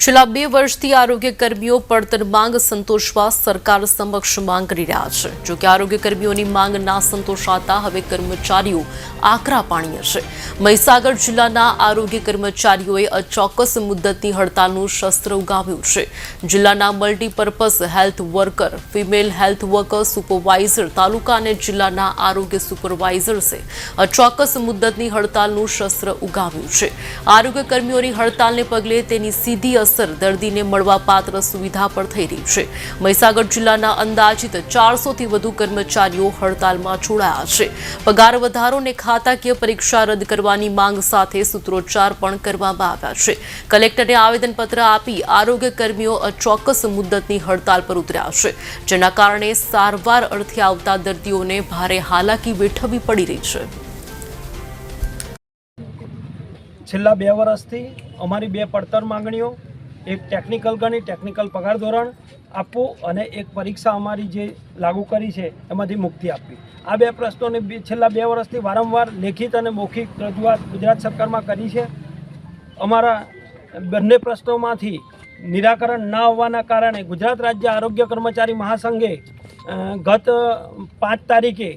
છેલ્લા 2 વર્ષથી આરોગ્ય કર્મીઓ પડતર માંગ સંતોષવા સરકાર સમક્ષ માંગ કરી રહ્યા છે। જો કે આરોગ્ય કર્મીઓની માંગ ના સંતોષાતા હવે કર્મચારીઓ આકરા પાણીએ છે। મહીસાગર જિલ્લાના આરોગ્ય કર્મચારીઓએ અચોક્કસ મુદ્દતની હડતાલનું શસ્ત્ર ઉગામ્યું છે। જિલ્લાના multipurpose health worker, female health worker, supervisor, taluka અને જિલ્લાના આરોગ્ય સુપરવાઇઝર્સે અચોક્કસ મુદ્દતની હડતાલનું શસ્ત્ર ઉગામ્યું છે। આરોગ્ય કર્મીઓની હડતાલને પગલે તેની સીધી असर दर्दी ने મળવાપાત્ર सुविधा पर થઈ રહી છે। મહીસાગર જિલ્લાના અંદાજિત 400 થી વધુ કર્મચારીઓ હડતાલમાં જોડાયા છે। પગાર વધારો અને ખાતાકીય પરીક્ષા રદ કરવાની માંગ સાથે સૂત્રોચ્ચાર પણ કરવામાં આવ્યા છે। કલેક્ટરને આવેદનપત્ર આપી આરોગ્ય કર્મીઓ અચોક્કસ મુદ્દતની હડતાલ પર ઉતર્યા છે, જેના કારણે સારવાર અર્થે આવતા દર્દીઓને ભારે હાલાકી વેઠવવી પડી રહી છે। છેલ્લા 2 વર્ષથી અમારી 2 પડતર માંગણીઓ, એક ટેકનિકલ ગણી ટેકનિકલ પગાર ધોરણ આપવું અને એક પરીક્ષા અમારી જે લાગુ કરી છે એમાંથી મુક્તિ આપવી, આ 2 પ્રશ્નોને છેલ્લા 2 વર્ષથી વારંવાર લેખિત અને મૌખિક રજૂઆત ગુજરાત સરકારમાં કરી છે। અમારા બંને પ્રશ્નોમાંથી નિરાકરણ ન આવવાના કારણે ગુજરાત રાજ્ય આરોગ્ય કર્મચારી મહાસંઘે ગત 5 તારીખે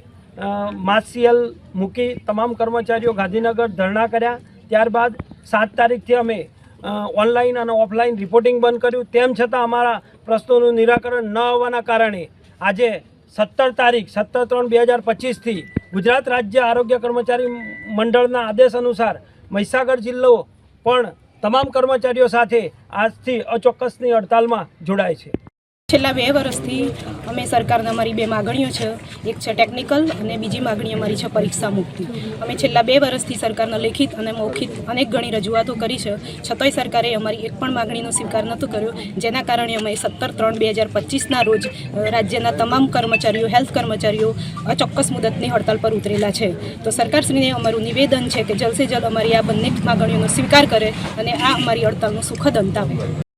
માર્ચસીએલ મૂકી તમામ કર્મચારીઓ ગાંધીનગર ધરણા કર્યા। ત્યારબાદ 7 તારીખથી અમે ઓનલાઈન અને ઓફલાઈન રિપોર્ટિંગ બંધ કર્યું। તેમ છતાં અમારા પ્રશ્નોનું નિરાકરણ ન આવવાના કારણે આજે 17 તારીખ 17/3/2025થી ગુજરાત રાજ્ય આરોગ્ય કર્મચારી મંડળના આદેશ અનુસાર મહીસાગર જિલ્લો પણ તમામ કર્મચારીઓ સાથે આજથી અચોક્કસની હડતાલમાં જોડાય છે। છેલ્લા 2 વર્ષથી અમે સરકારને અમારી 2 માગણીઓ છે, એક છે ટેકનિકલ અને બીજી માગણી અમારી છે પરીક્ષા મુક્તિ। અમે છેલ્લા 2 વર્ષથી સરકારને લેખિત અને મૌખિક અનેક ઘણી રજૂઆતો કરી છે, છતાંય સરકારે અમારી એક પણ માગણીનો સ્વીકાર નહોતો કર્યો, જેના કારણે અમે 17/3/2025ના રોજ રાજ્યના તમામ કર્મચારીઓ, હેલ્થ કર્મચારીઓ અચોક્કસ મુદતની હડતાલ પર ઉતરેલા છે। તો સરકારશ્રીને અમારું નિવેદન છે કે જલ્દ સે જલ્દ અમારી આ બંને માગણીઓનો સ્વીકાર કરે અને આ અમારી હડતાલનો સુખદ અંત આવે।